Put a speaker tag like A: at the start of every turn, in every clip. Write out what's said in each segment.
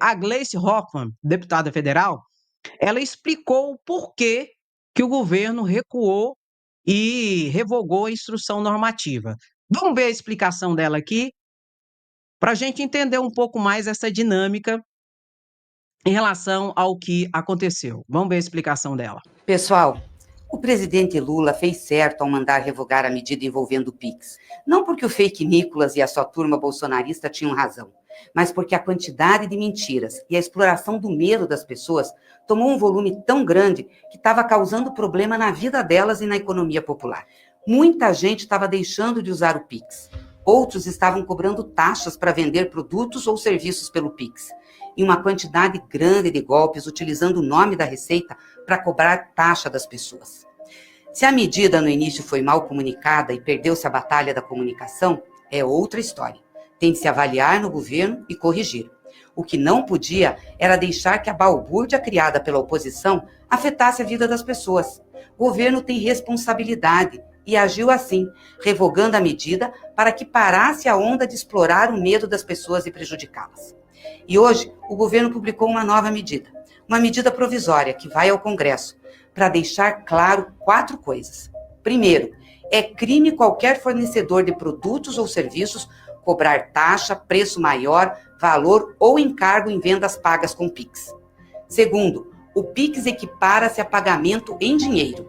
A: A Gleice Hoffmann, deputada federal, ela explicou o porquê que o governo recuou e revogou a instrução normativa. Vamos ver a explicação dela aqui, para a gente entender um pouco mais essa dinâmica em relação ao que aconteceu. Vamos ver a explicação dela.
B: Pessoal, o presidente Lula fez certo ao mandar revogar a medida envolvendo o Pix. Não porque o fake Nicolas e a sua turma bolsonarista tinham razão, mas porque a quantidade de mentiras e a exploração do medo das pessoas tomou um volume tão grande que estava causando problema na vida delas e na economia popular. Muita gente estava deixando de usar o Pix. Outros estavam cobrando taxas para vender produtos ou serviços pelo Pix. E uma quantidade grande de golpes utilizando o nome da Receita para cobrar taxa das pessoas. Se a medida no início foi mal comunicada e perdeu-se a batalha da comunicação, é outra história. Tem de se avaliar no governo e corrigir. O que não podia era deixar que a balbúrdia criada pela oposição afetasse a vida das pessoas. O governo tem responsabilidade e agiu assim, revogando a medida para que parasse a onda de explorar o medo das pessoas e prejudicá-las. E hoje, o governo publicou uma nova medida, uma medida provisória que vai ao Congresso, para deixar claro 4 coisas. Primeiro, é crime qualquer fornecedor de produtos ou serviços cobrar taxa, preço maior, valor ou encargo em vendas pagas com Pix. Segundo, o Pix equipara-se a pagamento em dinheiro.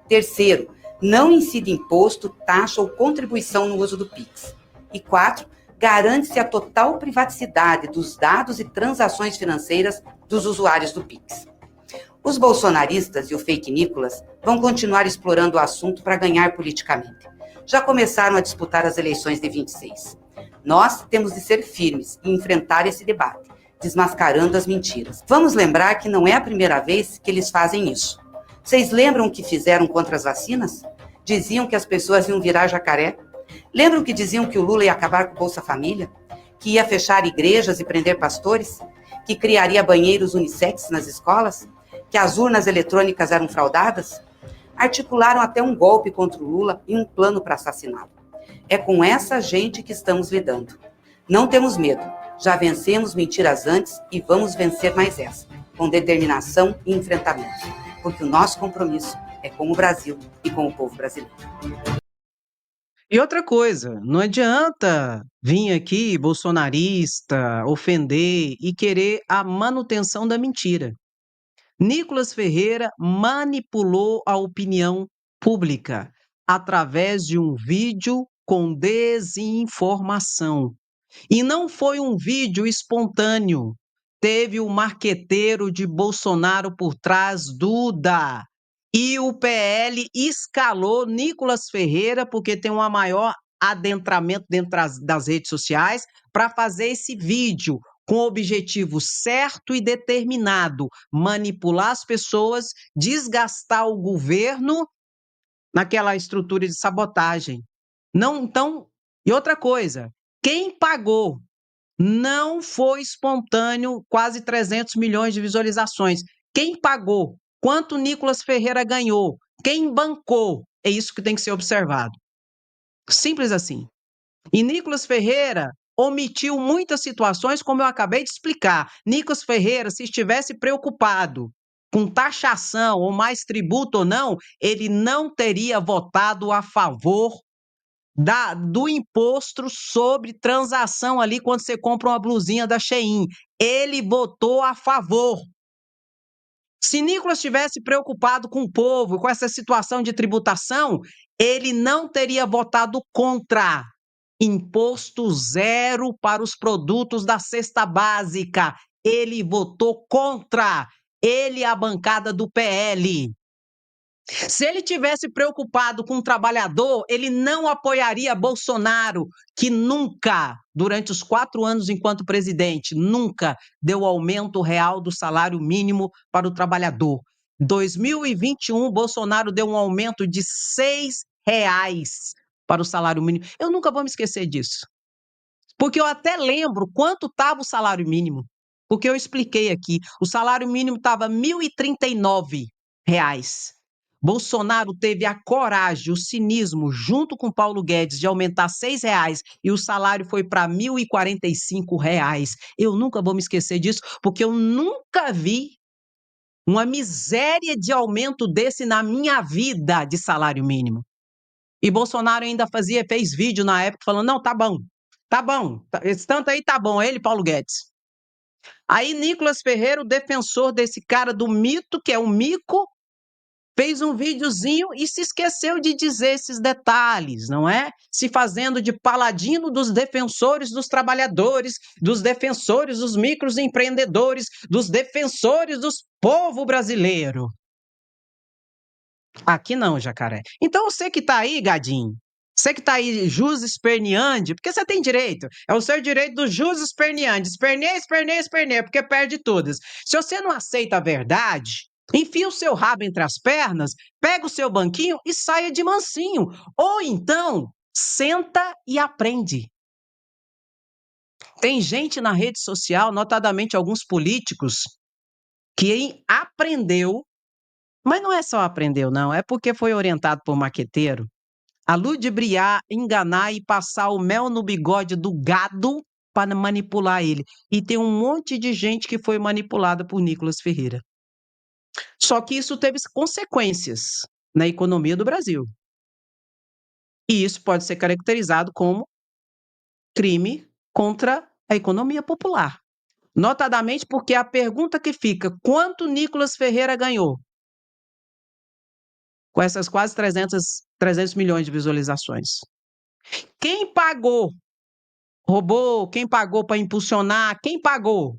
B: Terceiro, não incide imposto, taxa ou contribuição no uso do Pix. E 4, garante-se a total privaticidade dos dados e transações financeiras dos usuários do Pix. Os bolsonaristas e o fake Nicolas vão continuar explorando o assunto para ganhar politicamente. Já começaram a disputar as eleições de 26. Nós temos de ser firmes e enfrentar esse debate, desmascarando as mentiras. Vamos lembrar que não é a primeira vez que eles fazem isso. Vocês lembram o que fizeram contra as vacinas? Diziam que as pessoas iam virar jacaré. Lembram que diziam que o Lula ia acabar com o Bolsa Família? Que ia fechar igrejas e prender pastores? Que criaria banheiros unissex nas escolas? Que as urnas eletrônicas eram fraudadas? Articularam até um golpe contra o Lula e um plano para assassiná-lo. É com essa gente que estamos lidando. Não temos medo. Já vencemos mentiras antes e vamos vencer mais essa, com determinação e enfrentamento. Porque o nosso compromisso é com o Brasil e com o povo brasileiro.
A: E outra coisa, não adianta vir aqui bolsonarista, ofender e querer a manutenção da mentira. Nicolas Ferreira manipulou a opinião pública através de um vídeo com desinformação. E não foi um vídeo espontâneo. Teve o marqueteiro de Bolsonaro por trás, Duda. E o PL escalou Nicolas Ferreira, porque tem um maior adentramento dentro das redes sociais, para fazer esse vídeo com o objetivo certo e determinado: manipular as pessoas, desgastar o governo naquela estrutura de sabotagem. Não, então, e outra coisa, quem pagou não foi espontâneo, quase 300 milhões de visualizações. Quem pagou? Quanto Nicolas Ferreira ganhou? Quem bancou? É isso que tem que ser observado. Simples assim. E Nicolas Ferreira omitiu muitas situações, como eu acabei de explicar. Nicolas Ferreira, se estivesse preocupado com taxação ou mais tributo ou não, ele não teria votado a favor do imposto sobre transação ali quando você compra uma blusinha da Shein. Ele votou a favor. Se Nicolas estivesse preocupado com o povo, com essa situação de tributação, ele não teria votado contra. Imposto zero para os produtos da cesta básica. Ele votou contra. Ele e a bancada do PL. Se ele tivesse preocupado com o trabalhador, ele não apoiaria Bolsonaro, que nunca, durante os 4 anos enquanto presidente, nunca deu aumento real do salário mínimo para o trabalhador. Em 2021, Bolsonaro deu um aumento de R$ 6 para o salário mínimo. Eu nunca vou me esquecer disso. Porque eu até lembro quanto estava o salário mínimo. Porque eu expliquei aqui. O salário mínimo estava R$ 1.039. Bolsonaro teve a coragem, o cinismo, junto com Paulo Guedes, de aumentar R$ 6 e o salário foi para R$ 1.045. Eu nunca vou me esquecer disso, porque eu nunca vi uma miséria de aumento desse na minha vida de salário mínimo. E Bolsonaro ainda fez vídeo na época falando: não, tá bom, esse tanto aí tá bom, ele e Paulo Guedes. Aí Nicolas Ferreira, o defensor desse cara do mito, que é um mico, fez um videozinho e se esqueceu de dizer esses detalhes, não é? Se fazendo de paladino dos defensores dos trabalhadores, dos defensores dos microempreendedores, dos defensores do povo brasileiro. Aqui não, jacaré. Então você que tá aí, gadinho, você que tá aí jus esperneande, porque você tem direito, é o seu direito do jus esperneande, esperneia, porque perde todas. Se você não aceita a verdade, enfia o seu rabo entre as pernas, pega o seu banquinho e saia de mansinho. Ou então, senta e aprende. Tem gente na rede social, notadamente alguns políticos, que aprendeu, mas não é só aprendeu, não, é porque foi orientado por maqueteiro, a ludibriar, enganar e passar o mel no bigode do gado para manipular ele. E tem um monte de gente que foi manipulada por Nicolas Ferreira. Só que isso teve consequências na economia do Brasil. E isso pode ser caracterizado como crime contra a economia popular. Notadamente porque a pergunta que fica: quanto Nicolas Ferreira ganhou com essas quase 300 milhões de visualizações? Quem pagou? Roubou? Quem pagou para impulsionar? Quem pagou?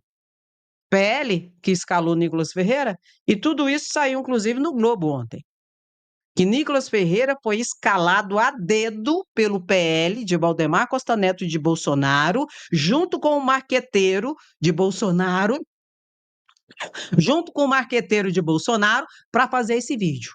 A: PL, que escalou Nicolas Ferreira, e tudo isso saiu, inclusive, no Globo ontem. Que Nicolas Ferreira foi escalado a dedo pelo PL de Valdemar Costa Neto de Bolsonaro, junto com o marqueteiro de Bolsonaro, para fazer esse vídeo.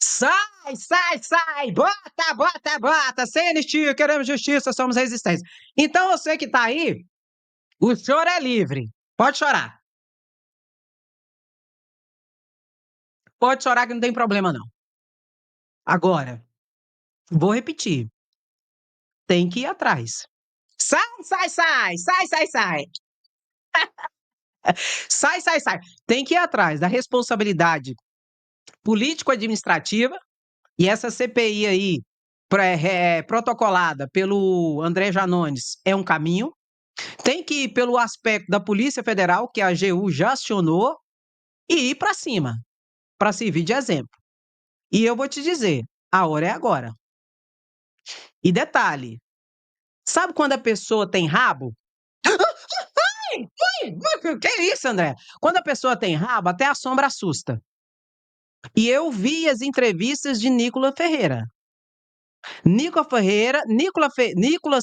A: Sai! Bota! Sem anistia, queremos justiça, somos resistência. Então, você que está aí, o choro é livre. Pode chorar. Pode chorar que não tem problema, não. Agora, vou repetir. Tem que ir atrás. Sai! Sai! Tem que ir atrás da responsabilidade político-administrativa, e essa CPI aí, protocolada pelo André Janones, é um caminho. Tem que ir pelo aspecto da Polícia Federal, que a AGU já acionou, e ir para cima, para servir de exemplo. E eu vou te dizer, a hora é agora. E detalhe, sabe quando a pessoa tem rabo? Que isso, André? Quando a pessoa tem rabo, até a sombra assusta. E eu vi as entrevistas de Nicolas Ferreira. Nicolas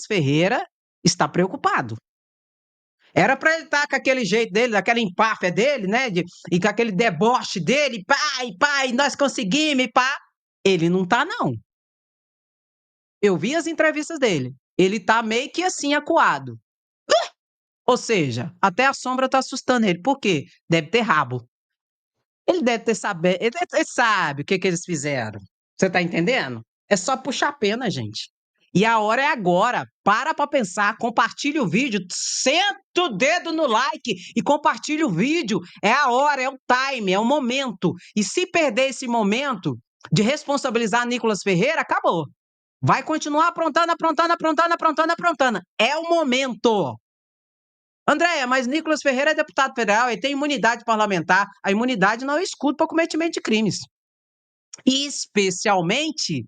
A: Ferreira está preocupado. Era para ele estar com aquele jeito dele, daquela empáfia dele, né? E com aquele deboche dele, pai, nós conseguimos, pá. Ele não tá, não. Eu vi as entrevistas dele. Ele tá meio que assim, acuado. Ou seja, até a sombra tá assustando ele. Por quê? Deve ter rabo. Ele deve ter saber, ele sabe o que eles fizeram. Você tá entendendo? É só puxar pena, gente. E a hora é agora. Para pensar, compartilha o vídeo, senta o dedo no like e compartilha o vídeo. É a hora, é o time, é o momento. E se perder esse momento de responsabilizar Nicolas Ferreira, acabou. Vai continuar aprontando. É o momento. Andréia, mas Nicolas Ferreira é deputado federal, ele tem imunidade parlamentar. A imunidade não é escudo para cometimento de crimes. Especialmente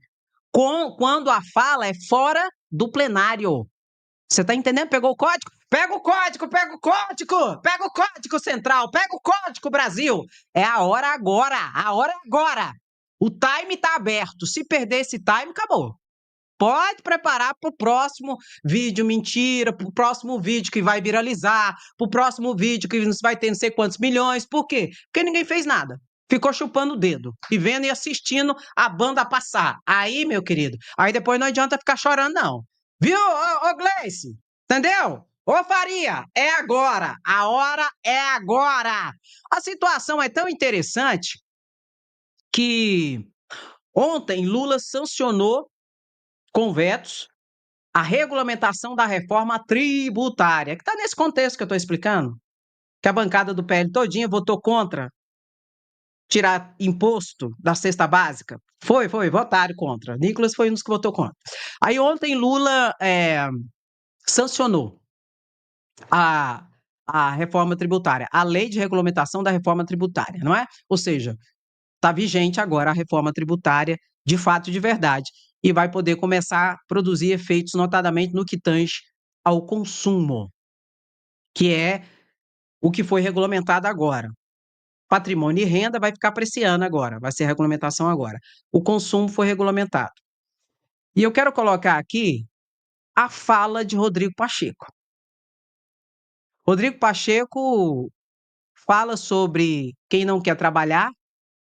A: quando a fala é fora do plenário. Você está entendendo? Pegou o código? Pega o código central, pega o código Brasil. É a hora agora. O time está aberto. Se perder esse time, acabou. Pode preparar para o próximo vídeo mentira, para o próximo vídeo que vai viralizar, para o próximo vídeo que vai ter não sei quantos milhões. Por quê? Porque ninguém fez nada. Ficou chupando o dedo e vendo e assistindo a banda passar. Aí, meu querido, aí depois não adianta ficar chorando, não. Viu, ô Gleice? Entendeu? Ô Faria, é agora! A hora é agora! A situação é tão interessante que ontem Lula sancionou com vetos a regulamentação da reforma tributária, que está nesse contexto que eu estou explicando, que a bancada do PL todinha votou contra tirar imposto da cesta básica. Votaram contra. Nicolas foi um dos que votou contra. Aí ontem Lula sancionou a, a reforma tributária, a lei de regulamentação da reforma tributária, não é? Ou seja, está vigente agora a reforma tributária de fato e de verdade e vai poder começar a produzir efeitos, notadamente no que tange ao consumo, que é o que foi regulamentado agora. Patrimônio e renda vai ficar para esse ano agora, vai ser a regulamentação agora. O consumo foi regulamentado. E eu quero colocar aqui a fala de Rodrigo Pacheco. Rodrigo Pacheco fala sobre quem não quer trabalhar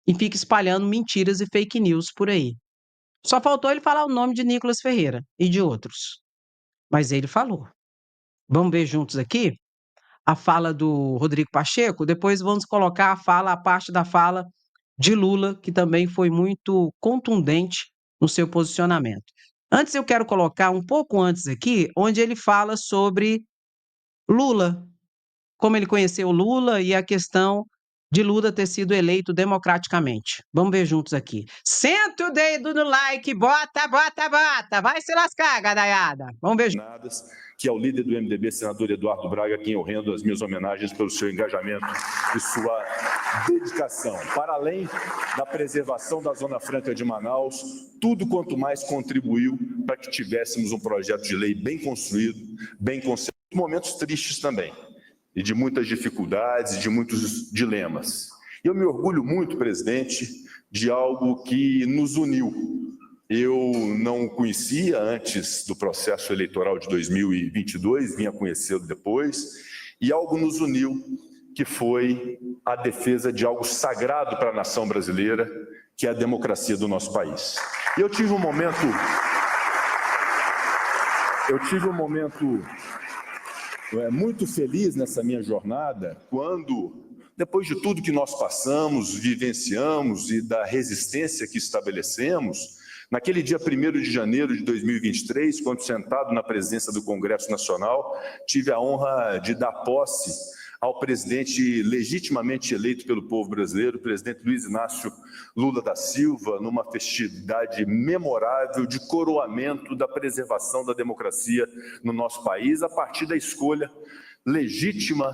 A: e fica espalhando mentiras e fake news por aí. Só faltou ele falar o nome de Nicolas Ferreira e de outros. Mas ele falou. Vamos ver juntos aqui a fala do Rodrigo Pacheco, depois vamos colocar a parte da fala de Lula, que também foi muito contundente no seu posicionamento. Antes eu quero colocar um pouco antes aqui, onde ele fala sobre Lula, como ele conheceu Lula e a questão de Lula ter sido eleito democraticamente. Vamos ver juntos aqui. Senta o dedo no like, bota, bota, bota. Vai se lascar, gadaiada. Vamos ver juntos.
C: Que é o líder do MDB, senador Eduardo Braga, a quem eu rendo as minhas homenagens pelo seu engajamento e sua dedicação. Para além da preservação da Zona Franca de Manaus, tudo quanto mais contribuiu para que tivéssemos um projeto de lei bem construído, bem concebido. Momentos tristes também, e de muitas dificuldades, de muitos dilemas. Eu me orgulho muito, presidente, de algo que nos uniu. Eu não o conhecia antes do processo eleitoral de 2022, vinha conhecê-lo depois, e algo nos uniu, que foi a defesa de algo sagrado para a nação brasileira, que é a democracia do nosso país. E eu tive um momento muito feliz nessa minha jornada, quando, depois de tudo que nós passamos, vivenciamos e da resistência que estabelecemos, naquele dia 1º de janeiro de 2023, quando sentado na presidência do Congresso Nacional, tive a honra de dar posse ao presidente legitimamente eleito pelo povo brasileiro, o presidente Luiz Inácio Lula da Silva, numa festividade memorável de coroamento da preservação da democracia no nosso país, a partir da escolha legítima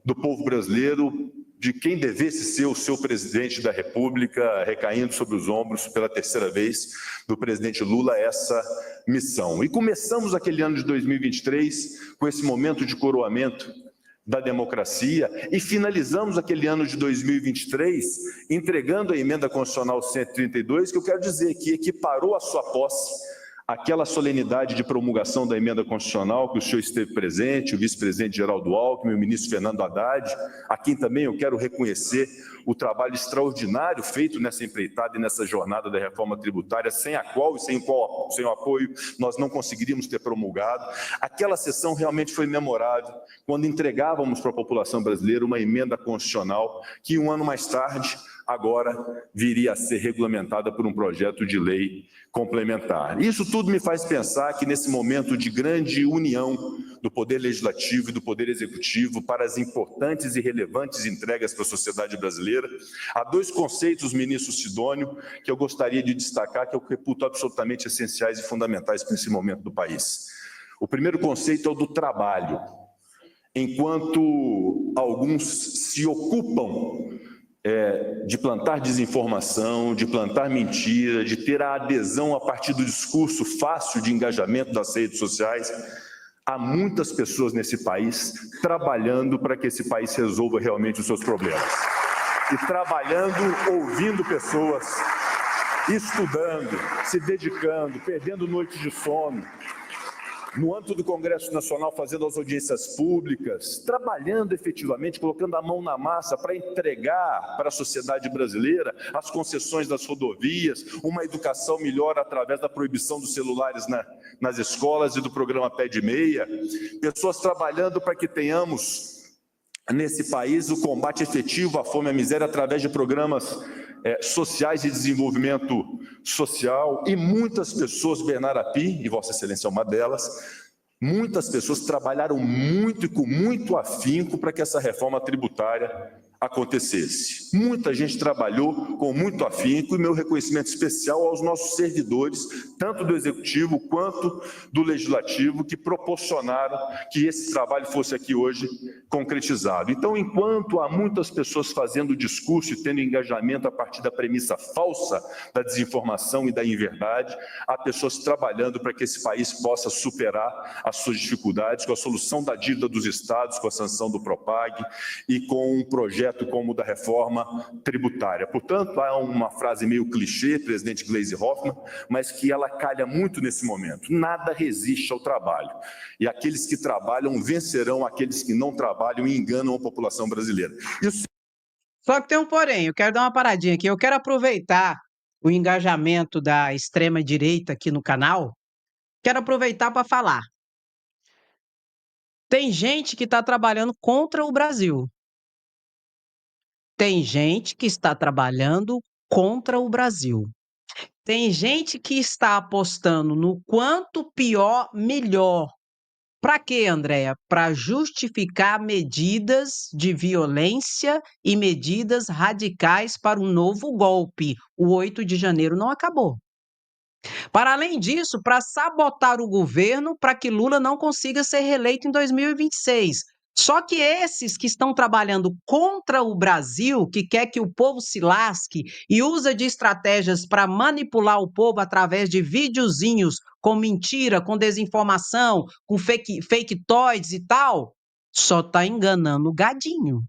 C: do povo brasileiro de quem devesse ser o seu presidente da República, recaindo sobre os ombros pela terceira vez do presidente Lula essa missão. E começamos aquele ano de 2023 com esse momento de coroamento da democracia e finalizamos aquele ano de 2023 entregando a emenda constitucional 132, que eu quero dizer que equiparou a sua posse aquela solenidade de promulgação da emenda constitucional que o senhor esteve presente, o vice-presidente Geraldo Alckmin, o ministro Fernando Haddad, a quem também eu quero reconhecer o trabalho extraordinário feito nessa empreitada e nessa jornada da reforma tributária, sem a qual e sem o apoio nós não conseguiríamos ter promulgado. Aquela sessão realmente foi memorável, quando entregávamos para a população brasileira uma emenda constitucional que, um ano mais tarde, agora viria a ser regulamentada por um projeto de lei complementar. Isso tudo me faz pensar que, nesse momento de grande união do Poder Legislativo e do Poder Executivo para as importantes e relevantes entregas para a sociedade brasileira, há dois conceitos, ministro Sidônio, que eu gostaria de destacar, que eu reputo absolutamente essenciais e fundamentais para esse momento do país. O primeiro conceito é o do trabalho. Enquanto alguns se ocupam de plantar desinformação, de plantar mentira, de ter a adesão a partir do discurso fácil de engajamento das redes sociais, há muitas pessoas nesse país trabalhando para que esse país resolva realmente os seus problemas. E trabalhando, ouvindo pessoas, estudando, se dedicando, perdendo noites de sono, no âmbito do Congresso Nacional, fazendo as audiências públicas, trabalhando efetivamente, colocando a mão na massa para entregar para a sociedade brasileira as concessões das rodovias, uma educação melhor através da proibição dos celulares nas escolas e do programa Pé de Meia, pessoas trabalhando para que tenhamos nesse país o combate efetivo à fome e à miséria através de programas sociais de desenvolvimento social, e muitas pessoas, Bernardo Api, e Vossa Excelência é uma delas, muitas pessoas trabalharam muito e com muito afinco para que essa reforma tributária acontecesse. Muita gente trabalhou com muito afinco, e meu reconhecimento especial aos nossos servidores, tanto do Executivo quanto do Legislativo, que proporcionaram que esse trabalho fosse aqui hoje concretizado. Então, enquanto há muitas pessoas fazendo discurso e tendo engajamento a partir da premissa falsa da desinformação e da inverdade, há pessoas trabalhando para que esse país possa superar as suas dificuldades com a solução da dívida dos estados, com a sanção do Propag e com um projeto como o da reforma tributária. Portanto, há uma frase meio clichê, presidente Gleisi Hoffmann, mas que ela calha muito nesse momento: nada resiste ao trabalho. E aqueles que trabalham vencerão aqueles que não trabalham e enganam a população brasileira. Isso...
A: Só que tem um porém, eu quero dar uma paradinha aqui, eu quero aproveitar o engajamento da extrema-direita aqui no canal, quero aproveitar para falar. Tem gente que está trabalhando contra o Brasil. Tem gente que está trabalhando contra o Brasil. Tem gente que está apostando no quanto pior, melhor. Para quê, Andréia? Para justificar medidas de violência e medidas radicais para um novo golpe. O 8 de janeiro não acabou. Para além disso, para sabotar o governo para que Lula não consiga ser reeleito em 2026. Só que esses que estão trabalhando contra o Brasil, que quer que o povo se lasque e usa de estratégias para manipular o povo através de videozinhos com mentira, com desinformação, com faketoides e tal, só está enganando o gadinho.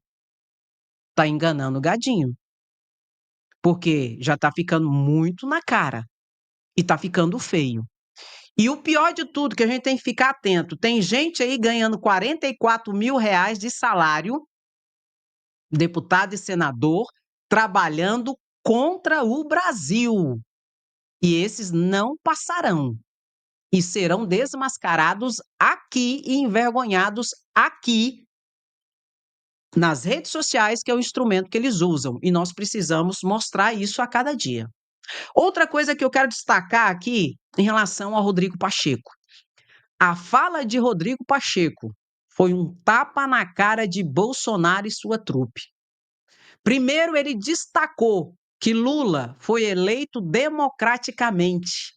A: Está enganando o gadinho. Porque já está ficando muito na cara e está ficando feio. E o pior de tudo, que a gente tem que ficar atento, tem gente aí ganhando R$ 44 mil de salário, deputado e senador, trabalhando contra o Brasil. E esses não passarão. E serão desmascarados aqui e envergonhados aqui nas redes sociais, que é o instrumento que eles usam. E nós precisamos mostrar isso a cada dia. Outra coisa que eu quero destacar aqui em relação ao Rodrigo Pacheco. A fala de Rodrigo Pacheco foi um tapa na cara de Bolsonaro e sua trupe. Primeiro, ele destacou que Lula foi eleito democraticamente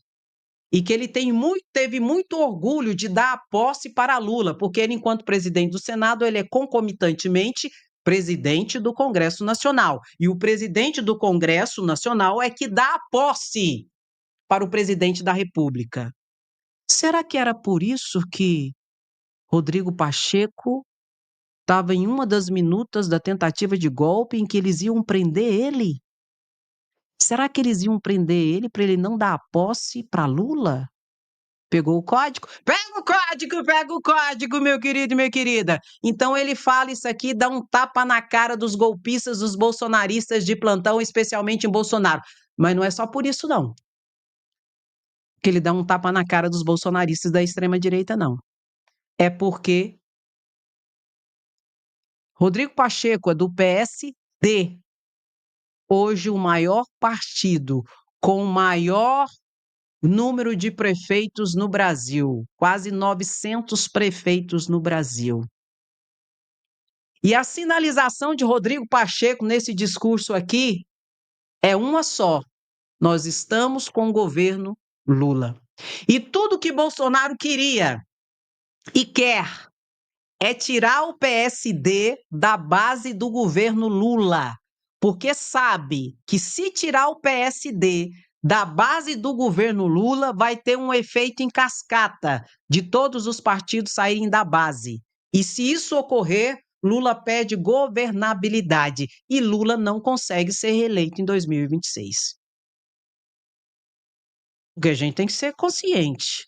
A: e que ele teve muito orgulho de dar a posse para Lula, porque ele, enquanto presidente do Senado, ele é concomitantemente presidente do Congresso Nacional. E o presidente do Congresso Nacional é que dá a posse para o presidente da República. Será que era por isso que Rodrigo Pacheco estava em uma das minutas da tentativa de golpe em que eles iam prender ele? Será que eles iam prender ele para ele não dar a posse para Lula? Pegou o código? Pega o código, meu querido e minha querida. Então ele fala isso aqui, dá um tapa na cara dos golpistas, dos bolsonaristas de plantão, especialmente em Bolsonaro. Mas não é só por isso, não. Que ele dá um tapa na cara dos bolsonaristas da extrema-direita, não. É porque Rodrigo Pacheco é do PSD, hoje o maior partido com o maior número de prefeitos no Brasil, quase 900 prefeitos no Brasil. E a sinalização de Rodrigo Pacheco nesse discurso aqui é uma só: nós estamos com o governo Lula. E tudo que Bolsonaro queria e quer é tirar o PSD da base do governo Lula, porque sabe que se tirar o PSD da base do governo Lula, vai ter um efeito em cascata de todos os partidos saírem da base. E se isso ocorrer, Lula perde governabilidade e Lula não consegue ser reeleito em 2026. Porque a gente tem que ser consciente.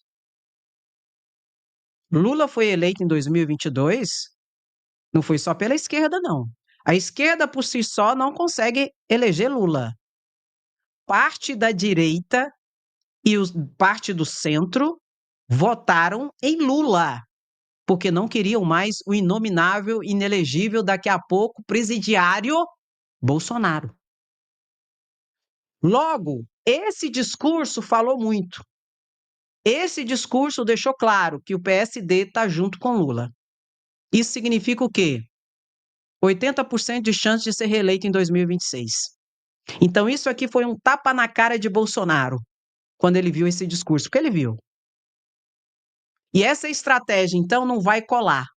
A: Lula foi eleito em 2022, não foi só pela esquerda, não. A esquerda, por si só, não consegue eleger Lula. Parte da direita e parte do centro votaram em Lula, porque não queriam mais o inominável, inelegível, daqui a pouco, presidiário Bolsonaro. Logo, esse discurso falou muito. Esse discurso deixou claro que o PSD está junto com Lula. Isso significa o quê? 80% de chance de ser reeleito em 2026. Então, isso aqui foi um tapa na cara de Bolsonaro, quando ele viu esse discurso, porque ele viu. E essa estratégia, então, não vai colar.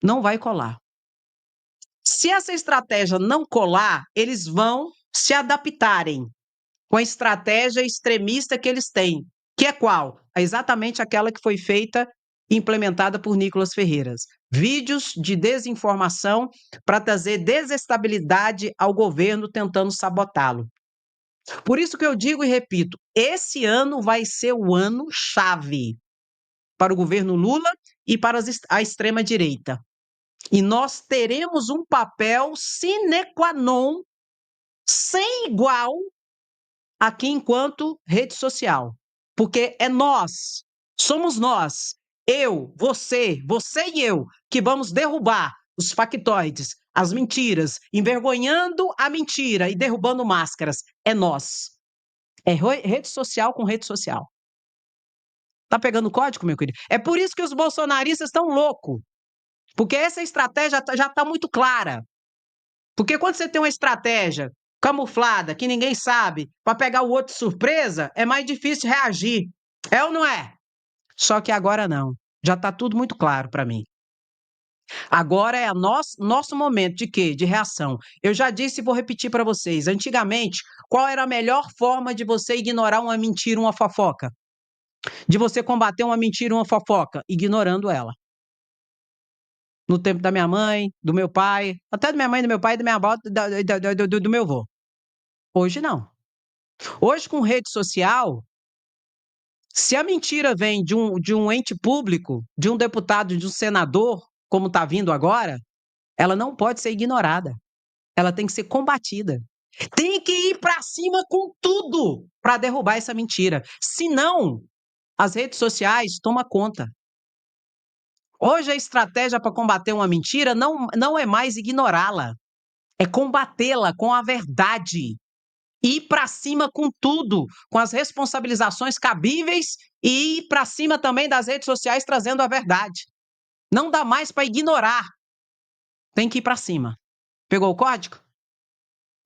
A: Não vai colar. Se essa estratégia não colar, eles vão se adaptarem com a estratégia extremista que eles têm, que é qual? É exatamente aquela que foi feita e implementada por Nicolas Ferreiras. Vídeos de desinformação para trazer desestabilidade ao governo, tentando sabotá-lo. Por isso que eu digo e repito, esse ano vai ser o ano chave para o governo Lula e para a extrema-direita. E nós teremos um papel sine qua non, sem igual, aqui enquanto rede social. Porque é nós, somos nós, eu, você e eu, que vamos derrubar os factoides, as mentiras, envergonhando a mentira e derrubando máscaras. É nós. É rede social com rede social. Tá pegando o código, meu querido? É por isso que os bolsonaristas estão loucos. Porque essa estratégia já está muito clara. Porque quando você tem uma estratégia camuflada, que ninguém sabe, para pegar o outro de surpresa, é mais difícil reagir. É ou não é? Só que agora não. Já está tudo muito claro para mim. Agora é nosso momento de quê? De reação. Eu já disse e vou repetir para vocês. Antigamente, qual era a melhor forma de você ignorar uma mentira, uma fofoca? De você combater uma mentira, uma fofoca? Ignorando ela. No tempo da minha mãe, do meu pai, até da minha mãe, do meu pai, da minha avó, do meu avô. Hoje não. Hoje, com rede social, se a mentira vem de um ente público, de um deputado, de um senador, como está vindo agora, ela não pode ser ignorada. Ela tem que ser combatida. Tem que ir para cima com tudo para derrubar essa mentira. Senão, as redes sociais tomam conta. Hoje a estratégia para combater uma mentira não é mais ignorá-la, é combatê-la com a verdade. Ir para cima com tudo, com as responsabilizações cabíveis e ir para cima também das redes sociais trazendo a verdade. Não dá mais para ignorar. Tem que ir para cima. Pegou o código?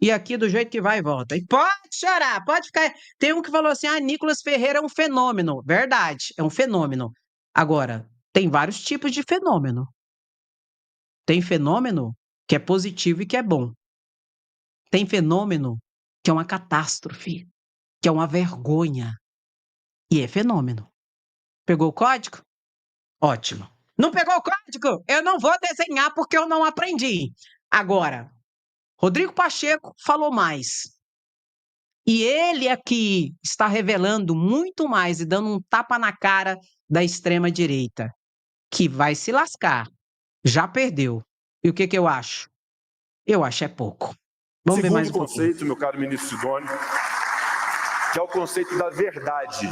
A: E aqui do jeito que vai e volta. E pode chorar, pode ficar. Tem um que falou assim: Nicolas Ferreira é um fenômeno. Verdade, é um fenômeno. Agora, tem vários tipos de fenômeno. Tem fenômeno que é positivo e que é bom. Tem fenômeno que é uma catástrofe, que é uma vergonha. E é fenômeno. Pegou o código? Ótimo. Não pegou o código? Eu não vou desenhar porque eu não aprendi. Agora, Rodrigo Pacheco falou mais. E ele aqui está revelando muito mais e dando um tapa na cara da extrema-direita, que vai se lascar. Já perdeu. E o que eu acho? Eu acho é pouco. Vamos ver mais um pouquinho.
C: Segundo conceito, meu caro ministro Sidônio, que é o conceito da verdade.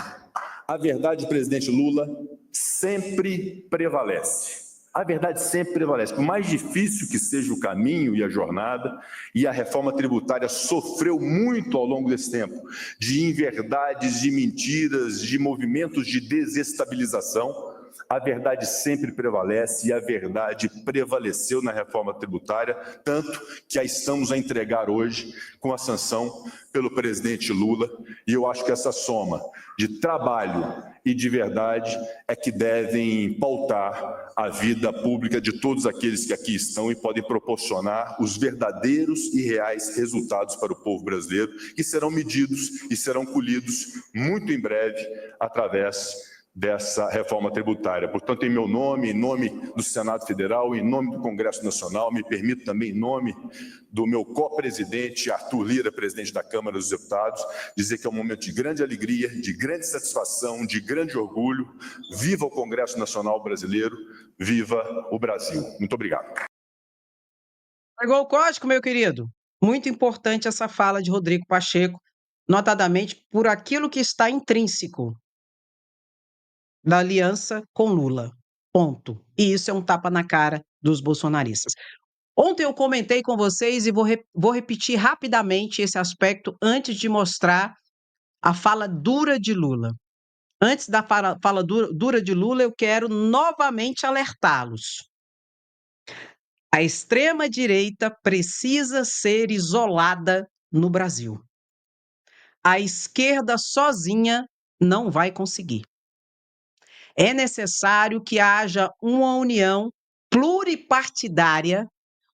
C: A verdade, presidente Lula, sempre prevalece. A verdade sempre prevalece. Por mais difícil que seja o caminho e a jornada, e a reforma tributária sofreu muito ao longo desse tempo, de inverdades, de mentiras, de movimentos de desestabilização, a verdade sempre prevalece e a verdade prevaleceu na reforma tributária, tanto que a estamos a entregar hoje com a sanção pelo presidente Lula. E eu acho que essa soma de trabalho e de verdade é que devem pautar a vida pública de todos aqueles que aqui estão e podem proporcionar os verdadeiros e reais resultados para o povo brasileiro, que serão medidos e serão colhidos muito em breve através dessa reforma tributária. Portanto, em meu nome, em nome do Senado Federal, em nome do Congresso Nacional, me permito também, em nome do meu co-presidente, Arthur Lira, presidente da Câmara dos Deputados, dizer que é um momento de grande alegria, de grande satisfação, de grande orgulho. Viva o Congresso Nacional Brasileiro, viva o Brasil. Muito obrigado.
A: Pegou o código, meu querido? Muito importante essa fala de Rodrigo Pacheco, notadamente por aquilo que está intrínseco da aliança com Lula. Ponto. E isso é um tapa na cara dos bolsonaristas. Ontem eu comentei com vocês e vou repetir rapidamente esse aspecto antes de mostrar a fala dura de Lula. Antes da fala dura de Lula, eu quero novamente alertá-los. A extrema-direita precisa ser isolada no Brasil. A esquerda sozinha não vai conseguir. É necessário que haja uma união pluripartidária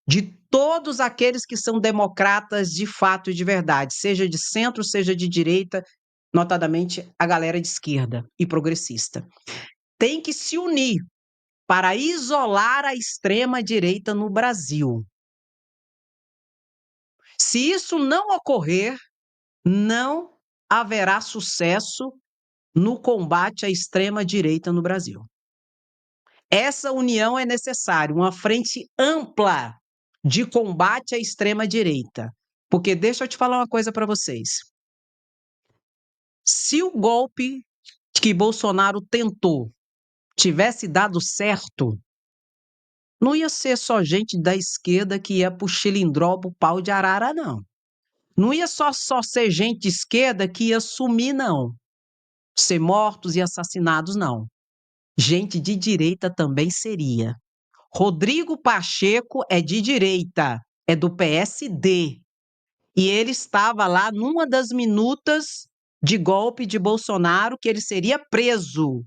A: de todos aqueles que são democratas de fato e de verdade, seja de centro, seja de direita, notadamente a galera de esquerda e progressista. Tem que se unir para isolar a extrema-direita no Brasil. Se isso não ocorrer, não haverá sucesso no combate à extrema-direita no Brasil. Essa união é necessária, uma frente ampla de combate à extrema-direita. Porque deixa eu te falar uma coisa para vocês. Se o golpe que Bolsonaro tentou tivesse dado certo, não ia ser só gente da esquerda que ia pro xilindró, pro pau de arara, não. Não ia só ser gente de esquerda que ia sumir, não. Ser mortos e assassinados, não. Gente de direita também seria. Rodrigo Pacheco é de direita, é do PSD. E ele estava lá numa das minutas de golpe de Bolsonaro que ele seria preso.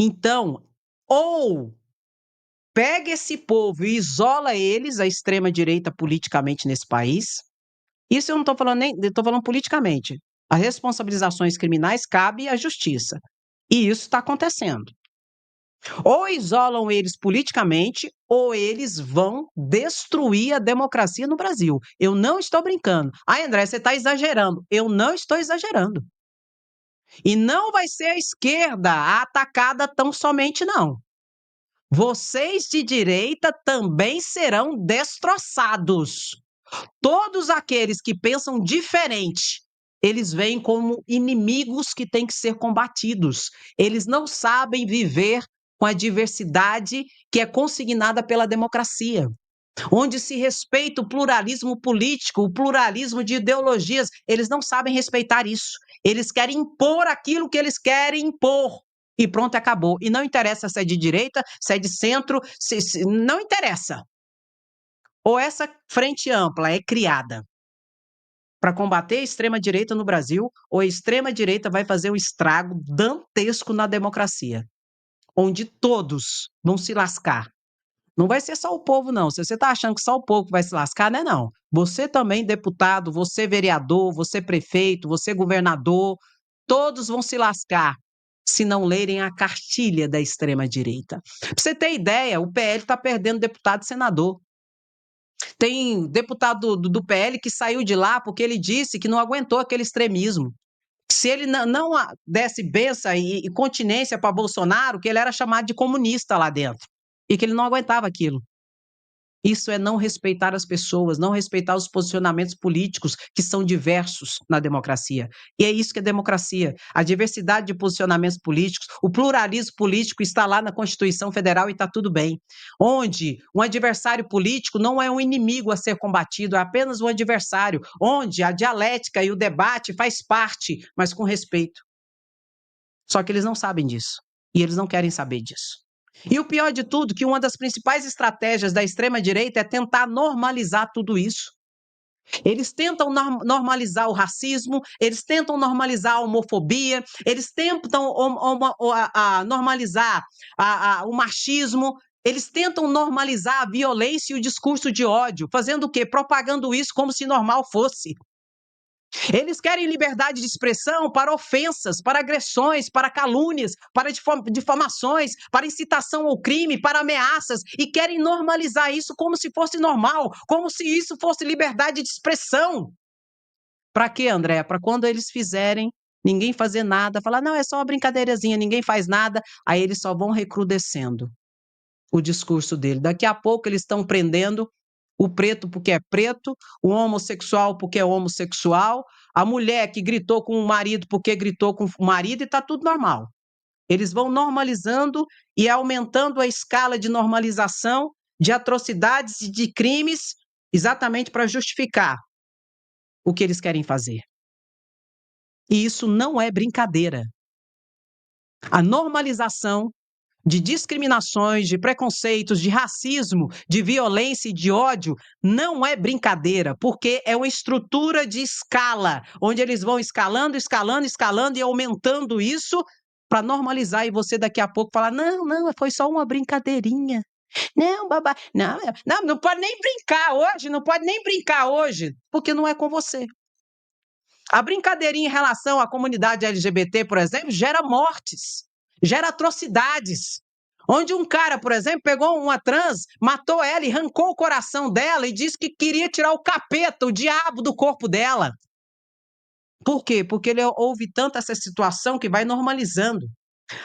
A: Então, ou pega esse povo e isola eles, a extrema-direita, politicamente nesse país. Isso eu não estou falando nem, estou falando politicamente. As responsabilizações criminais cabem à justiça. E isso está acontecendo. Ou isolam eles politicamente, ou eles vão destruir a democracia no Brasil. Eu não estou brincando. Ah, André, você está exagerando. Eu não estou exagerando. E não vai ser a esquerda atacada tão somente, não. Vocês de direita também serão destroçados. Todos aqueles que pensam diferente, eles veem como inimigos que têm que ser combatidos. Eles não sabem viver com a diversidade que é consignada pela democracia, onde se respeita o pluralismo político, o pluralismo de ideologias. Eles não sabem respeitar isso. Eles querem impor aquilo que eles querem impor. E pronto, acabou. E não interessa se é de direita, se é de centro, não interessa. Ou essa frente ampla é criada para combater a extrema-direita no Brasil, ou a extrema-direita vai fazer um estrago dantesco na democracia, onde todos vão se lascar. Não vai ser só o povo, não. Se você está achando que só o povo vai se lascar, não é não. Você também, deputado, você vereador, você prefeito, você governador, todos vão se lascar se não lerem a cartilha da extrema-direita. Para você ter ideia, o PL está perdendo deputado e senador. Tem deputado do PL que saiu de lá porque ele disse que não aguentou aquele extremismo. Se ele não desse benção e continência para Bolsonaro, que ele era chamado de comunista lá dentro. E que ele não aguentava aquilo. Isso é não respeitar as pessoas, não respeitar os posicionamentos políticos que são diversos na democracia. E é isso que é democracia. A diversidade de posicionamentos políticos, o pluralismo político está lá na Constituição Federal e está tudo bem. Onde um adversário político não é um inimigo a ser combatido, é apenas um adversário. Onde a dialética e o debate faz parte, mas com respeito. Só que eles não sabem disso. E eles não querem saber disso. E o pior de tudo, que uma das principais estratégias da extrema-direita é tentar normalizar tudo isso. Eles tentam normalizar o racismo, eles tentam normalizar a homofobia, eles tentam normalizar o machismo, eles tentam normalizar a violência e o discurso de ódio, fazendo o quê? Propagando isso como se normal fosse. Eles querem liberdade de expressão para ofensas, para agressões, para calúnias, para difamações, para incitação ao crime, para ameaças, e querem normalizar isso como se fosse normal, como se isso fosse liberdade de expressão. Para quê, André? Para quando eles fizerem, ninguém fazer nada, falar, não, é só uma brincadeirazinha, ninguém faz nada, aí eles só vão recrudescendo o discurso dele. Daqui a pouco eles estão prendendo o preto porque é preto, o homossexual porque é homossexual, a mulher que gritou com o marido porque gritou com o marido e está tudo normal. Eles vão normalizando e aumentando a escala de normalização de atrocidades e de crimes exatamente para justificar o que eles querem fazer. E isso não é brincadeira. A normalização de discriminações, de preconceitos, de racismo, de violência e de ódio, não é brincadeira, porque é uma estrutura de escala, onde eles vão escalando, escalando, escalando e aumentando isso para normalizar e você daqui a pouco falar, não, não, foi só uma brincadeirinha. Não, babá, não, não, não pode nem brincar hoje, não pode nem brincar hoje, porque não é com você. A brincadeirinha em relação à comunidade LGBT, por exemplo, gera mortes, gera atrocidades. Onde um cara, por exemplo, pegou uma trans, matou ela e arrancou o coração dela e disse que queria tirar o capeta, o diabo do corpo dela. Por quê? Porque ele ouve tanto essa situação que vai normalizando.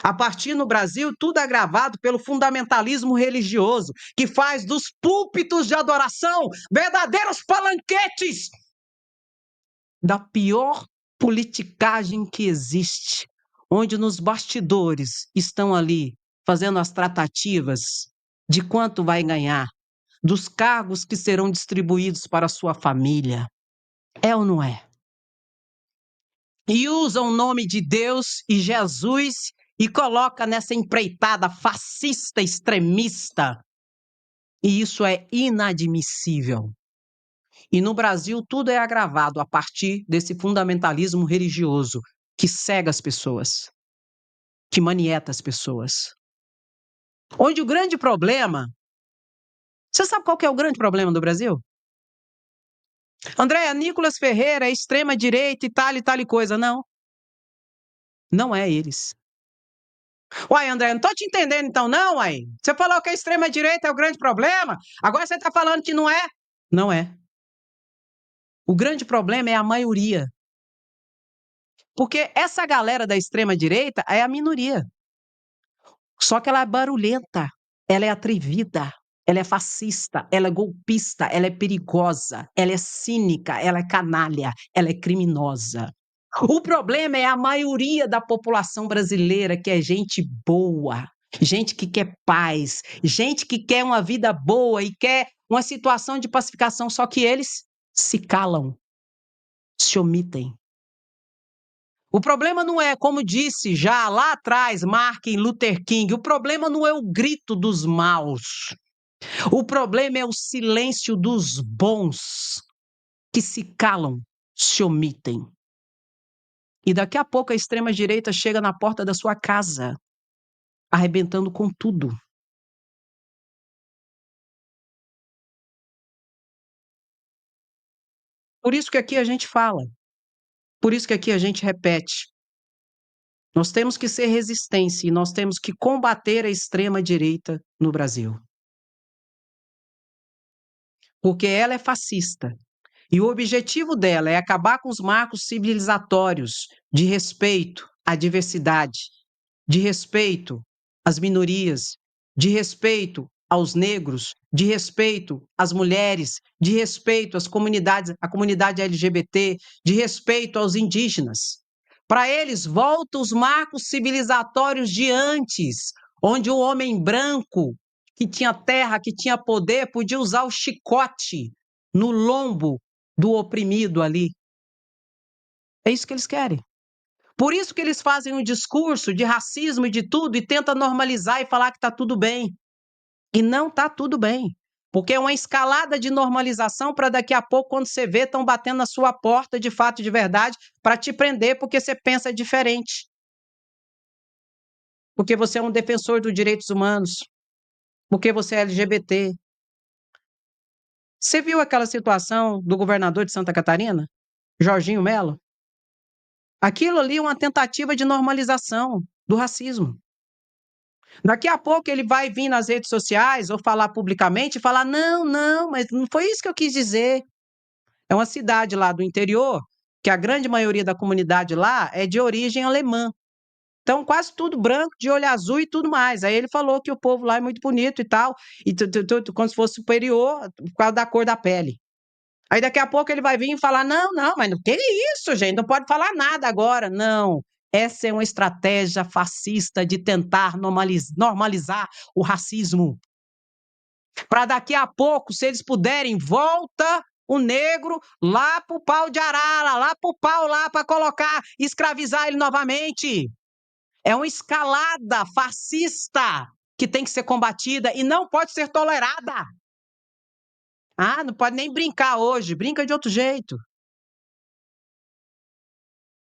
A: A partir no Brasil, tudo é agravado pelo fundamentalismo religioso, que faz dos púlpitos de adoração verdadeiros palanquetes da pior politicagem que existe, onde nos bastidores estão ali fazendo as tratativas de quanto vai ganhar, dos cargos que serão distribuídos para a sua família. É ou não é? E usam o nome de Deus e Jesus e coloca nessa empreitada fascista, extremista. E isso é inadmissível. E no Brasil tudo é agravado a partir desse fundamentalismo religioso que cega as pessoas, que manieta as pessoas. Onde o grande problema... Você sabe qual que é o grande problema do Brasil? Andréa, Nicolas Ferreira é extrema-direita e tal e coisa. Não. Não é eles. Uai, André, não tô te entendendo então não, uai. Você falou que a extrema-direita é o grande problema, agora você tá falando que não é? Não é. O grande problema é a maioria. Porque essa galera da extrema-direita é a minoria. Só que ela é barulhenta, ela é atrevida, ela é fascista, ela é golpista, ela é perigosa, ela é cínica, ela é canalha, ela é criminosa. O problema é a maioria da população brasileira, que é gente boa, gente que quer paz, gente que quer uma vida boa e quer uma situação de pacificação, só que eles se calam, se omitem. O problema não é, como disse já lá atrás Martin Luther King, o problema não é o grito dos maus. O problema é o silêncio dos bons, que se calam, se omitem. E daqui a pouco a extrema-direita chega na porta da sua casa, arrebentando com tudo. Por isso que aqui a gente fala, por isso que aqui a gente repete. Nós temos que ser resistência e nós temos que combater a extrema-direita no Brasil. Porque ela é fascista. E o objetivo dela é acabar com os marcos civilizatórios de respeito à diversidade, de respeito às minorias, de respeito aos negros, de respeito às mulheres, de respeito às comunidades, à comunidade LGBT, de respeito aos indígenas. Para eles, voltam os marcos civilizatórios de antes, onde o homem branco, que tinha terra, que tinha poder, podia usar o chicote no lombo do oprimido ali. É isso que eles querem. Por isso que eles fazem um discurso de racismo e de tudo e tentam normalizar e falar que está tudo bem. E não está tudo bem. Porque é uma escalada de normalização para daqui a pouco, quando você vê, estão batendo na sua porta de fato e de verdade para te prender porque você pensa diferente. Porque você é um defensor dos direitos humanos. Porque você é LGBT. Você viu aquela situação do governador de Santa Catarina? Jorginho Melo. Aquilo ali é uma tentativa de normalização do racismo. Daqui a pouco ele vai vir nas redes sociais ou falar publicamente e falar: não, não, mas não foi isso que eu quis dizer. É uma cidade lá do interior, que a grande maioria da comunidade lá é de origem alemã. Então, quase tudo branco, de olho azul e tudo mais. Aí ele falou que o povo lá é muito bonito e tal, e como se fosse superior por causa da cor da pele. Aí daqui a pouco ele vai vir e falar: não, não, mas não que isso, gente, não pode falar nada agora. Não. Essa é uma estratégia fascista de tentar normalizar o racismo. Para daqui a pouco, se eles puderem, volta o negro lá pro pau de arara, lá pro pau lá para colocar, escravizar ele novamente. É uma escalada fascista que tem que ser combatida e não pode ser tolerada. Ah, não pode nem brincar hoje, brinca de outro jeito.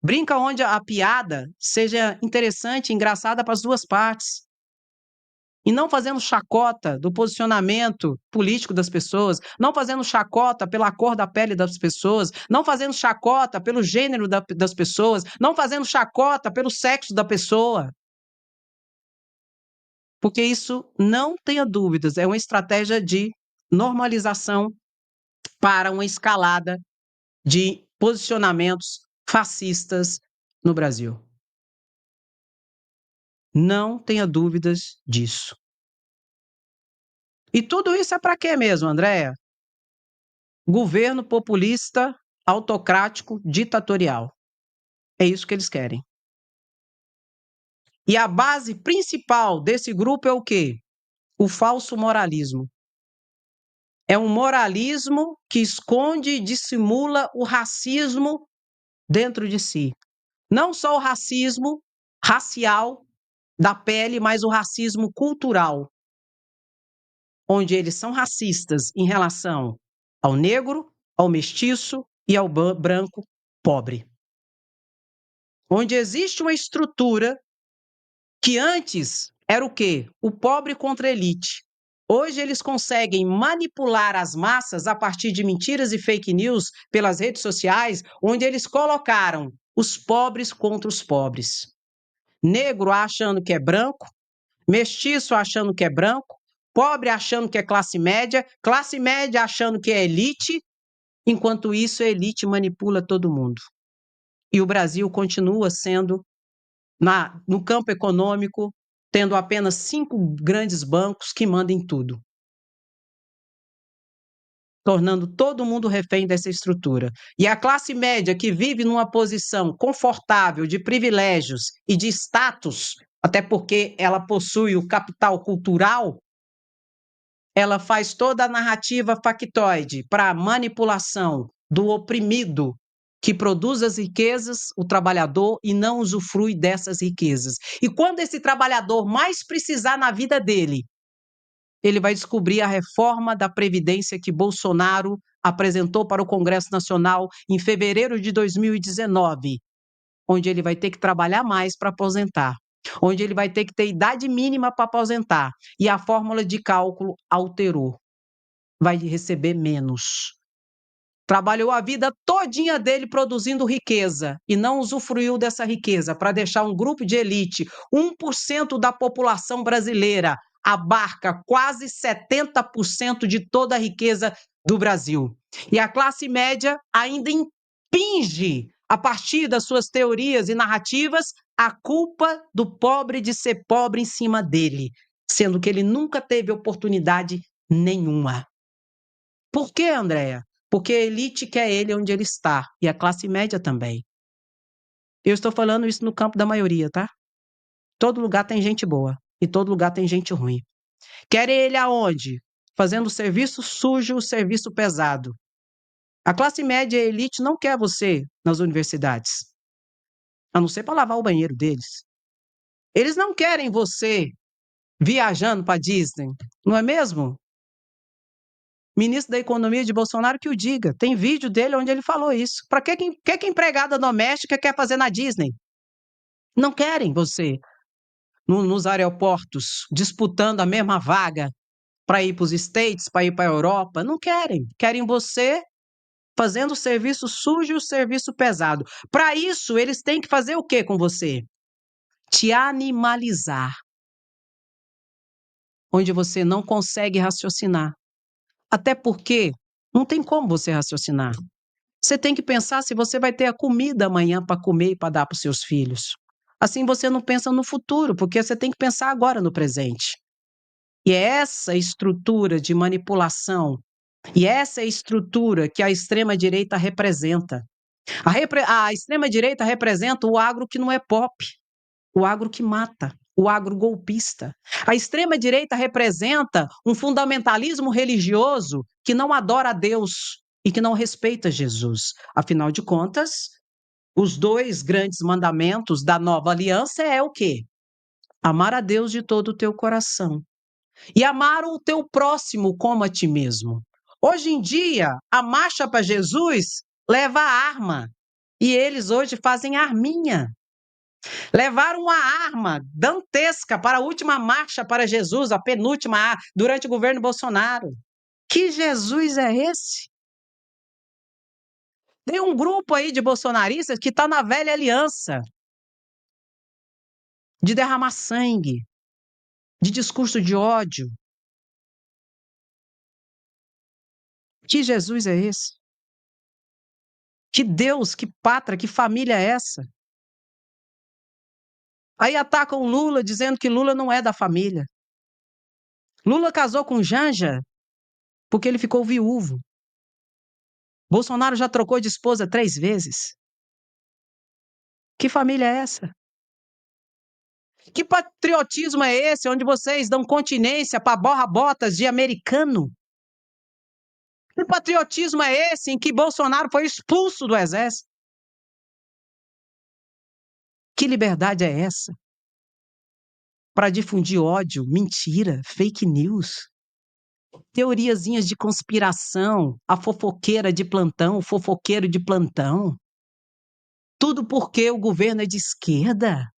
A: Brinca onde a piada seja interessante e engraçada para as duas partes. E não fazendo chacota do posicionamento político das pessoas, não fazendo chacota pela cor da pele das pessoas, não fazendo chacota pelo gênero das pessoas, não fazendo chacota pelo sexo da pessoa. Porque isso, não tenha dúvidas, é uma estratégia de normalização para uma escalada de posicionamentos fascistas no Brasil. Não tenha dúvidas disso. E tudo isso é para quê mesmo, Andréia? Governo populista, autocrático, ditatorial. É isso que eles querem. E a base principal desse grupo é o quê? O falso moralismo. É um moralismo que esconde e dissimula o racismo dentro de si. Não só o racismo racial da pele, mas o racismo cultural, onde eles são racistas em relação ao negro, ao mestiço e ao branco pobre. Onde existe uma estrutura que antes era o quê? O pobre contra a elite. Hoje eles conseguem manipular as massas a partir de mentiras e fake news pelas redes sociais, onde eles colocaram os pobres contra os pobres. Negro achando que é branco, mestiço achando que é branco, pobre achando que é classe média achando que é elite, enquanto isso a elite manipula todo mundo. E o Brasil continua sendo, no campo econômico, tendo apenas 5 grandes bancos que mandem tudo, tornando todo mundo refém dessa estrutura. E a classe média que vive numa posição confortável de privilégios e de status, até porque ela possui o capital cultural, ela faz toda a narrativa factoide para a manipulação do oprimido que produz as riquezas, o trabalhador, e não usufrui dessas riquezas. E quando esse trabalhador mais precisar na vida dele, ele vai descobrir a reforma da Previdência que Bolsonaro apresentou para o Congresso Nacional em fevereiro de 2019, onde ele vai ter que trabalhar mais para aposentar, onde ele vai ter que ter idade mínima para aposentar, e a fórmula de cálculo alterou. Vai receber menos. Trabalhou a vida todinha dele produzindo riqueza e não usufruiu dessa riqueza para deixar um grupo de elite, 1% da população brasileira, abarca quase 70% de toda a riqueza do Brasil. E a classe média ainda impinge, a partir das suas teorias e narrativas, a culpa do pobre de ser pobre em cima dele, sendo que ele nunca teve oportunidade nenhuma. Por quê, Andréia? Porque a elite quer ele onde ele está, e a classe média também. Eu estou falando isso no campo da maioria, tá? Todo lugar tem gente boa, e todo lugar tem gente ruim. Querem ele aonde? Fazendo serviço sujo, serviço pesado. A classe média e a elite não quer você nas universidades, a não ser para lavar o banheiro deles. Eles não querem você viajando para Disney, não é mesmo? Ministro da Economia de Bolsonaro que o diga. Tem vídeo dele onde ele falou isso. Para que empregada doméstica quer fazer na Disney? Não querem você nos aeroportos disputando a mesma vaga para ir para os States, para ir para a Europa. Não querem. Querem você fazendo o serviço sujo e o serviço pesado. Para isso, eles têm que fazer o quê com você? Te animalizar, onde você não consegue raciocinar. Até porque não tem como você raciocinar. Você tem que pensar se você vai ter a comida amanhã para comer e para dar para os seus filhos. Assim você não pensa no futuro, porque você tem que pensar agora no presente. E é essa estrutura de manipulação, e essa é a estrutura que a extrema-direita representa. A extrema-direita representa o agro que não é pop, o agro que mata, o agro golpista. A extrema-direita representa um fundamentalismo religioso que não adora a Deus e que não respeita Jesus. Afinal de contas, os dois grandes mandamentos da nova aliança é o quê? Amar a Deus de todo o teu coração e amar o teu próximo como a ti mesmo. Hoje em dia, a marcha para Jesus leva a arma. E eles hoje fazem arminha. Levaram uma arma dantesca para a última marcha para Jesus, a penúltima, durante o governo Bolsonaro. Que Jesus é esse? Tem um grupo aí de bolsonaristas que está na velha aliança de derramar sangue, de discurso de ódio. Que Jesus é esse? Que Deus, que pátria, que família é essa? Aí atacam Lula dizendo que Lula não é da família. Lula casou com Janja porque ele ficou viúvo. Bolsonaro já trocou de esposa 3 vezes. Que família é essa? Que patriotismo é esse onde vocês dão continência para borra-botas de americano? Que patriotismo é esse em que Bolsonaro foi expulso do exército? Que liberdade é essa? Para difundir ódio, mentira, fake news, teoriazinhas de conspiração, a fofoqueira de plantão, o fofoqueiro de plantão. Tudo porque o governo é de esquerda.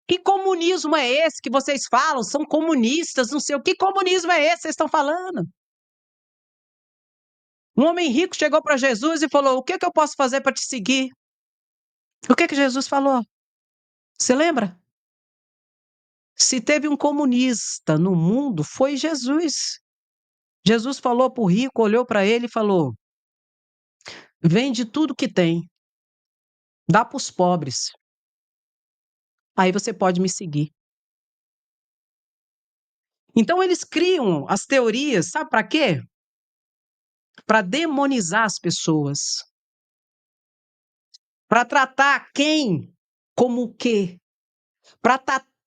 A: Que comunismo é esse que vocês falam? São comunistas, não sei o que comunismo é esse que vocês estão falando? Um homem rico chegou para Jesus e falou: o que eu posso fazer para te seguir? O que Jesus falou? Você lembra? Se teve um comunista no mundo, foi Jesus. Jesus falou para o rico, olhou para ele e falou: vende tudo que tem, dá para os pobres. Aí você pode me seguir. Então eles criam as teorias, sabe para quê? Para demonizar as pessoas. Para tratar quem como o quê? Para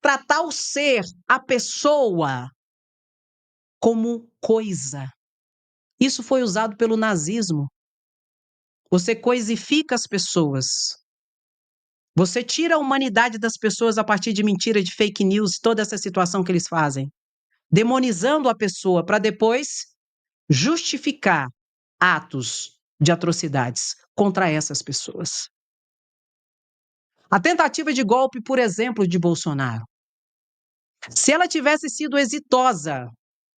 A: tratar o ser, a pessoa, como coisa. Isso foi usado pelo nazismo. Você coisifica as pessoas. Você tira a humanidade das pessoas a partir de mentira, de fake news, toda essa situação que eles fazem. Demonizando a pessoa para depois justificar atos de atrocidades contra essas pessoas. A tentativa de golpe, por exemplo, de Bolsonaro. Se ela tivesse sido exitosa,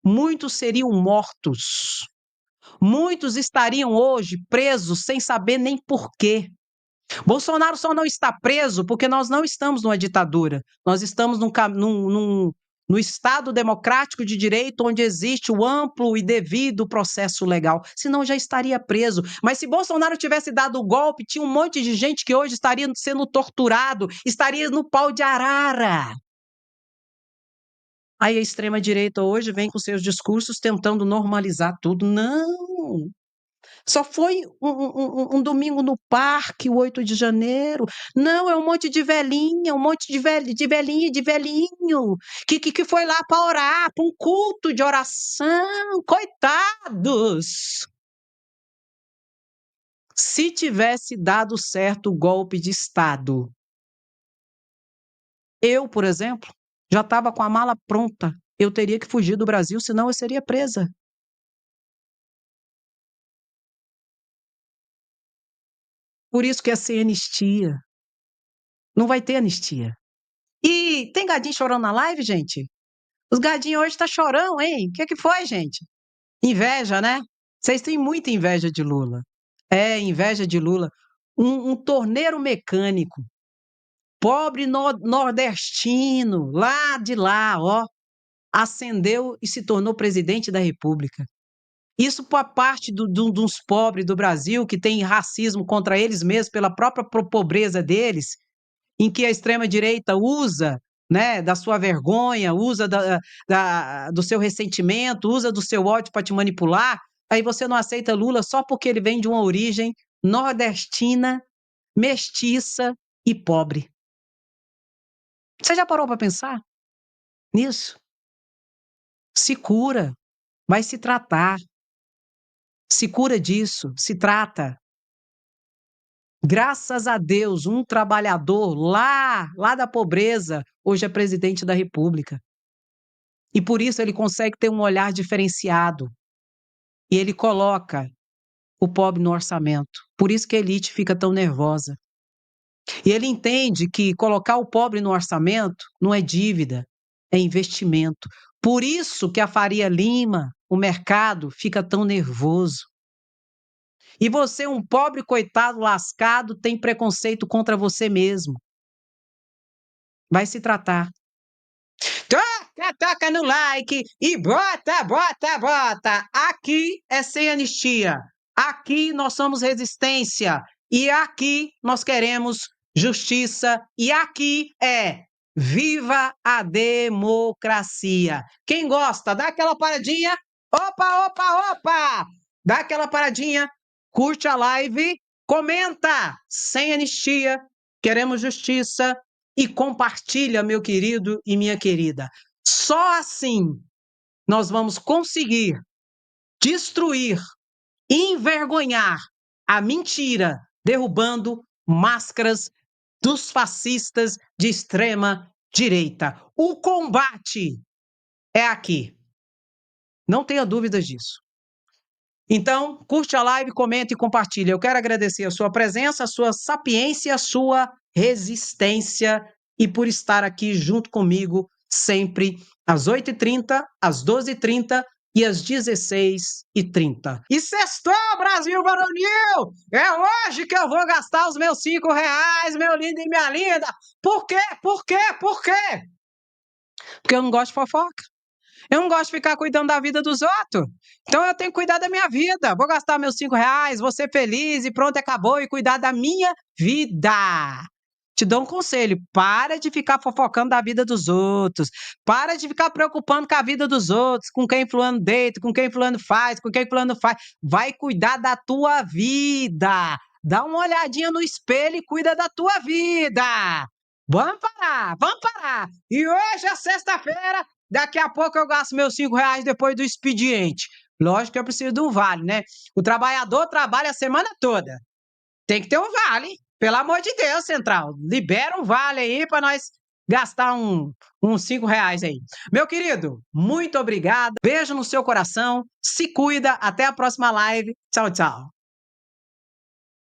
A: muitos seriam mortos. Muitos estariam hoje presos sem saber nem porquê. Bolsonaro só não está preso porque nós não estamos numa ditadura. Nós estamos no Estado democrático de direito, onde existe o amplo e devido processo legal. Senão já estaria preso. Mas se Bolsonaro tivesse dado o golpe, tinha um monte de gente que hoje estaria sendo torturado, estaria no pau de arara. Aí a extrema-direita hoje vem com seus discursos tentando normalizar tudo. Não! Só foi um domingo no parque, o 8 de janeiro. Não, é um monte de velhinha, um monte de velhinha e de velhinho, que foi lá para orar, para um culto de oração. Coitados! Se tivesse dado certo o golpe de Estado, eu, por exemplo, já estava com a mala pronta. Eu teria que fugir do Brasil, senão eu seria presa. Por isso que é sem anistia. Não vai ter anistia. E tem gadinho chorando na live, gente? Os gadinhos hoje tá chorão, hein? O que foi, gente? Inveja, né? Vocês têm muita inveja de Lula. É, inveja de Lula. Um torneiro mecânico, pobre nordestino, lá de lá, ó, ascendeu e se tornou presidente da República. Isso por parte dos pobres do Brasil, que tem racismo contra eles mesmos, pela própria pobreza deles, em que a extrema-direita usa, né, da sua vergonha, usa do seu ressentimento, usa do seu ódio para te manipular. Aí você não aceita Lula só porque ele vem de uma origem nordestina, mestiça e pobre. Você já parou para pensar nisso? Se cura, vai se tratar. Se cura disso, se trata. Graças a Deus, um trabalhador lá da pobreza, hoje é presidente da República. E por isso ele consegue ter um olhar diferenciado. E ele coloca o pobre no orçamento. Por isso que a elite fica tão nervosa. E ele entende que colocar o pobre no orçamento não é dívida, é investimento. Por isso que a Faria Lima, o mercado, fica tão nervoso. E você, um pobre coitado lascado, tem preconceito contra você mesmo. Vai se tratar. Toca no like e bota. Aqui é sem anistia. Aqui nós somos resistência. E aqui nós queremos justiça. E aqui é viva a democracia. Quem gosta, dá aquela paradinha. Opa! Dá aquela paradinha, curte a live, comenta. Sem anistia, queremos justiça. E compartilha, meu querido e minha querida. Só assim nós vamos conseguir destruir, envergonhar a mentira, derrubando máscaras dos fascistas de extrema direita. O combate é aqui. Não tenha dúvidas disso. Então, curte a live, comenta e compartilha. Eu quero agradecer a sua presença, a sua sapiência, a sua resistência e por estar aqui junto comigo sempre às 8h30, às 12h30 e às 16h30. E sextou, Brasil Varonil! É hoje que eu vou gastar os meus R$5, meu lindo e minha linda! Por quê? Porque eu não gosto de fofoca. Eu não gosto de ficar cuidando da vida dos outros. Então eu tenho que cuidar da minha vida. Vou gastar meus R$5, vou ser feliz e pronto, acabou. E cuidar da minha vida. Te dou um conselho: para de ficar fofocando da vida dos outros. Para de ficar preocupando com a vida dos outros, com quem fulano deita, com quem fulano faz, com quem fulano faz. Vai cuidar da tua vida. Dá uma olhadinha no espelho e cuida da tua vida. Vamos parar. E hoje é sexta-feira. Daqui a pouco eu gasto meus R$5 depois do expediente. Lógico que eu preciso de um vale, né? O trabalhador trabalha a semana toda. Tem que ter um vale. Pelo amor de Deus, Central. Libera um vale aí para nós gastar uns R$5 aí. Meu querido, muito obrigado. Beijo no seu coração. Se cuida. Até a próxima live. Tchau.